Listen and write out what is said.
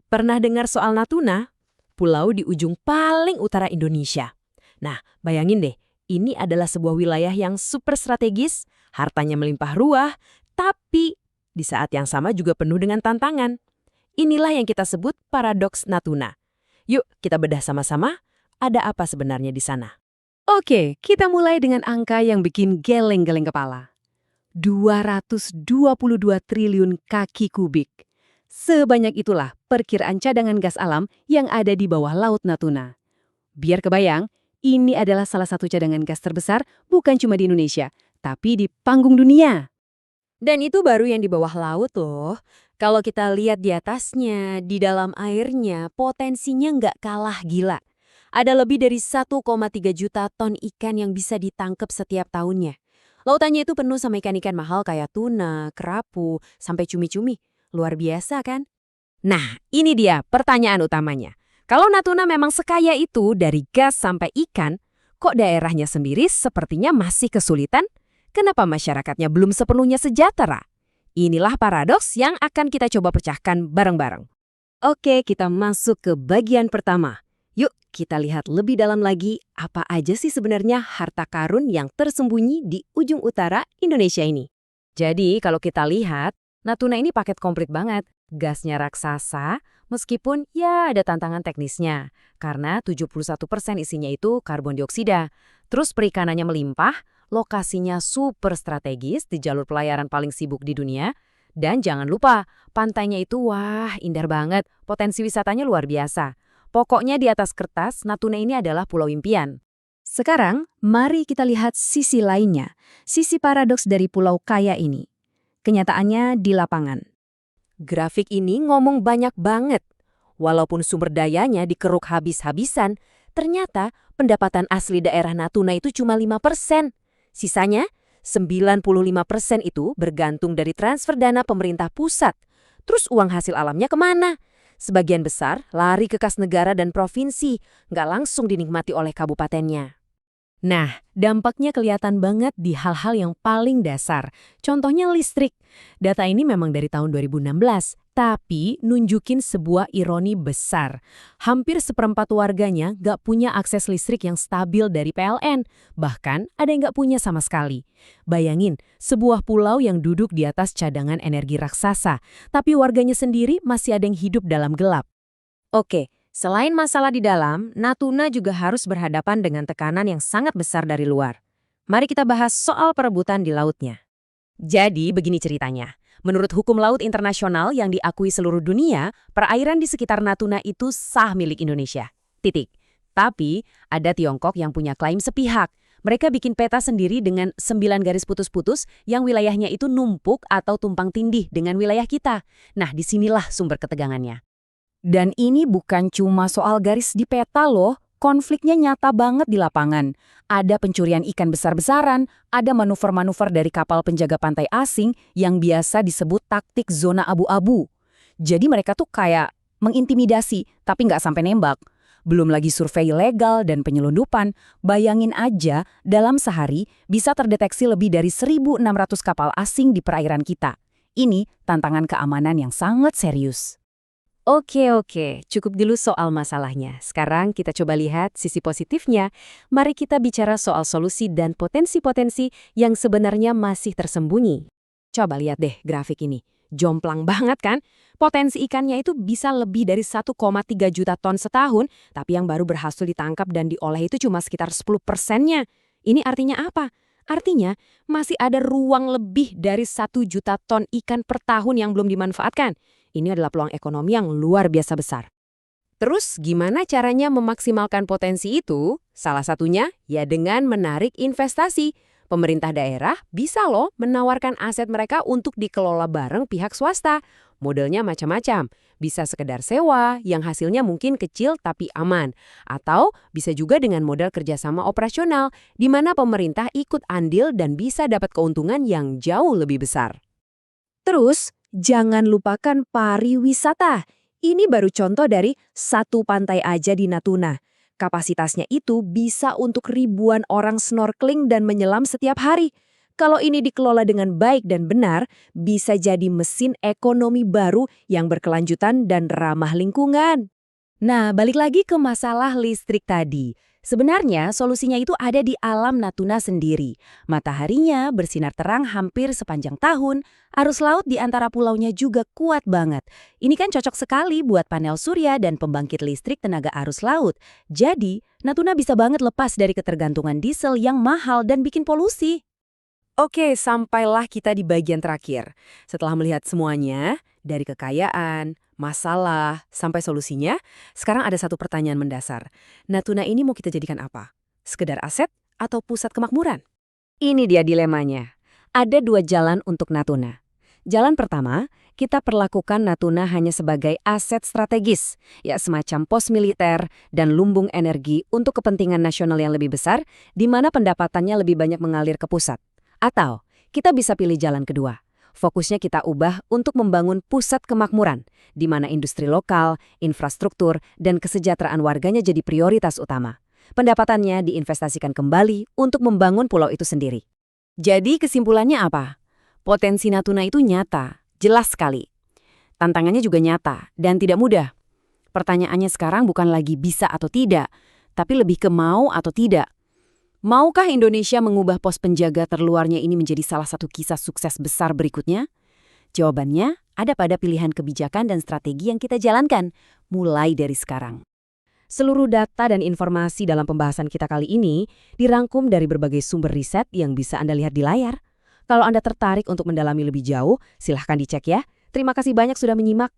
Pernah dengar soal Natuna? Pulau di ujung paling utara Indonesia. Nah, bayangin deh, ini adalah sebuah wilayah yang super strategis, hartanya melimpah ruah, tapi di saat yang sama juga penuh dengan tantangan. Inilah yang kita sebut paradoks Natuna. Yuk, kita bedah sama-sama, ada apa sebenarnya di sana? Oke, kita mulai dengan angka yang bikin geleng-geleng kepala. 222 triliun kaki kubik. Sebanyak itulah perkiraan cadangan gas alam yang ada di bawah Laut Natuna. Biar kebayang, ini adalah salah satu cadangan gas terbesar bukan cuma di Indonesia, tapi di panggung dunia. Dan itu baru yang di bawah laut loh. Kalau kita lihat di atasnya, di dalam airnya, potensinya nggak kalah gila. Ada lebih dari 1,3 juta ton ikan yang bisa ditangkap setiap tahunnya. Lautannya itu penuh sama ikan-ikan mahal kayak tuna, kerapu, sampai cumi-cumi. Luar biasa kan? Nah, ini dia pertanyaan utamanya. Kalau Natuna memang sekaya itu dari gas sampai ikan, kok daerahnya sendiri sepertinya masih kesulitan? Kenapa masyarakatnya belum sepenuhnya sejahtera? Inilah paradoks yang akan kita coba pecahkan bareng-bareng. Oke, kita masuk ke bagian pertama. Yuk, kita lihat lebih dalam lagi apa aja sih sebenarnya harta karun yang tersembunyi di ujung utara Indonesia ini. Jadi, kalau kita lihat, Natuna ini paket komplit banget. Gasnya raksasa, meskipun ya ada tantangan teknisnya. Karena 71% isinya itu karbon dioksida. Terus perikanannya melimpah, lokasinya super strategis di jalur pelayaran paling sibuk di dunia. Dan jangan lupa, pantainya itu wah indah banget, potensi wisatanya luar biasa. Pokoknya di atas kertas, Natuna ini adalah pulau impian. Sekarang, mari kita lihat sisi lainnya, sisi paradoks dari pulau kaya ini. Kenyataannya di lapangan. Grafik ini ngomong banyak banget. Walaupun sumber dayanya dikeruk habis-habisan, ternyata pendapatan asli daerah Natuna itu cuma 5%. Sisanya, 95% itu bergantung dari transfer dana pemerintah pusat. Terus uang hasil alamnya kemana? Sebagian besar lari ke kas negara dan provinsi, nggak langsung dinikmati oleh kabupatennya. Nah, dampaknya kelihatan banget di hal-hal yang paling dasar. Contohnya listrik. Data ini memang dari tahun 2016, tapi nunjukin sebuah ironi besar. Hampir seperempat warganya nggak punya akses listrik yang stabil dari PLN. Bahkan ada yang nggak punya sama sekali. Bayangin, sebuah pulau yang duduk di atas cadangan energi raksasa, tapi warganya sendiri masih ada yang hidup dalam gelap. Oke. Selain masalah di dalam, Natuna juga harus berhadapan dengan tekanan yang sangat besar dari luar. Mari kita bahas soal perebutan di lautnya. Jadi, begini ceritanya. Menurut hukum laut internasional yang diakui seluruh dunia, perairan di sekitar Natuna itu sah milik Indonesia. Titik. Tapi, ada Tiongkok yang punya klaim sepihak. Mereka bikin peta sendiri dengan 9 garis putus-putus yang wilayahnya itu numpuk atau tumpang tindih dengan wilayah kita. Nah, disinilah sumber ketegangannya. Dan ini bukan cuma soal garis di peta loh, konfliknya nyata banget di lapangan. Ada pencurian ikan besar-besaran, ada manuver-manuver dari kapal penjaga pantai asing yang biasa disebut taktik zona abu-abu. Jadi mereka tuh kayak mengintimidasi, tapi nggak sampai nembak. Belum lagi survei ilegal dan penyelundupan, bayangin aja dalam sehari bisa terdeteksi lebih dari 1.600 kapal asing di perairan kita. Ini tantangan keamanan yang sangat serius. Oke, cukup dulu soal masalahnya. Sekarang kita coba lihat sisi positifnya. Mari kita bicara soal solusi dan potensi-potensi yang sebenarnya masih tersembunyi. Coba lihat deh grafik ini. Jomplang banget kan? Potensi ikannya itu bisa lebih dari 1,3 juta ton setahun, tapi yang baru berhasil ditangkap dan diolah itu cuma sekitar 10%-nya. Ini artinya apa? Artinya, masih ada ruang lebih dari 1 juta ton ikan per tahun yang belum dimanfaatkan. Ini adalah peluang ekonomi yang luar biasa besar. Terus, gimana caranya memaksimalkan potensi itu? Salah satunya, ya dengan menarik investasi. Pemerintah daerah bisa loh menawarkan aset mereka untuk dikelola bareng pihak swasta. Modelnya macam-macam. Bisa sekedar sewa, yang hasilnya mungkin kecil tapi aman. Atau bisa juga dengan model kerjasama operasional, di mana pemerintah ikut andil dan bisa dapat keuntungan yang jauh lebih besar. Terus, jangan lupakan pariwisata. Ini baru contoh dari satu pantai aja di Natuna. Kapasitasnya itu bisa untuk ribuan orang snorkeling dan menyelam setiap hari. Kalau ini dikelola dengan baik dan benar, bisa jadi mesin ekonomi baru yang berkelanjutan dan ramah lingkungan. Nah, balik lagi ke masalah listrik tadi. Sebenarnya solusinya itu ada di alam Natuna sendiri. Mataharinya bersinar terang hampir sepanjang tahun, arus laut di antara pulaunya juga kuat banget. Ini kan cocok sekali buat panel surya dan pembangkit listrik tenaga arus laut. Jadi, Natuna bisa banget lepas dari ketergantungan diesel yang mahal dan bikin polusi. Oke, sampailah kita di bagian terakhir. Setelah melihat semuanya, dari kekayaan, masalah, sampai solusinya, sekarang ada satu pertanyaan mendasar. Natuna ini mau kita jadikan apa? Sekedar aset atau pusat kemakmuran? Ini dia dilemanya. Ada dua jalan untuk Natuna. Jalan pertama, kita perlakukan Natuna hanya sebagai aset strategis, ya semacam pos militer dan lumbung energi untuk kepentingan nasional yang lebih besar, di mana pendapatannya lebih banyak mengalir ke pusat. Atau, kita bisa pilih jalan kedua. Fokusnya kita ubah untuk membangun pusat kemakmuran, di mana industri lokal, infrastruktur, dan kesejahteraan warganya jadi prioritas utama. Pendapatannya diinvestasikan kembali untuk membangun pulau itu sendiri. Jadi kesimpulannya apa? Potensi Natuna itu nyata, jelas sekali. Tantangannya juga nyata dan tidak mudah. Pertanyaannya sekarang bukan lagi bisa atau tidak, tapi lebih ke mau atau tidak. Maukah Indonesia mengubah pos penjaga terluarnya ini menjadi salah satu kisah sukses besar berikutnya? Jawabannya ada pada pilihan kebijakan dan strategi yang kita jalankan, mulai dari sekarang. Seluruh data dan informasi dalam pembahasan kita kali ini dirangkum dari berbagai sumber riset yang bisa Anda lihat di layar. Kalau Anda tertarik untuk mendalami lebih jauh, silahkan dicek ya. Terima kasih banyak sudah menyimak.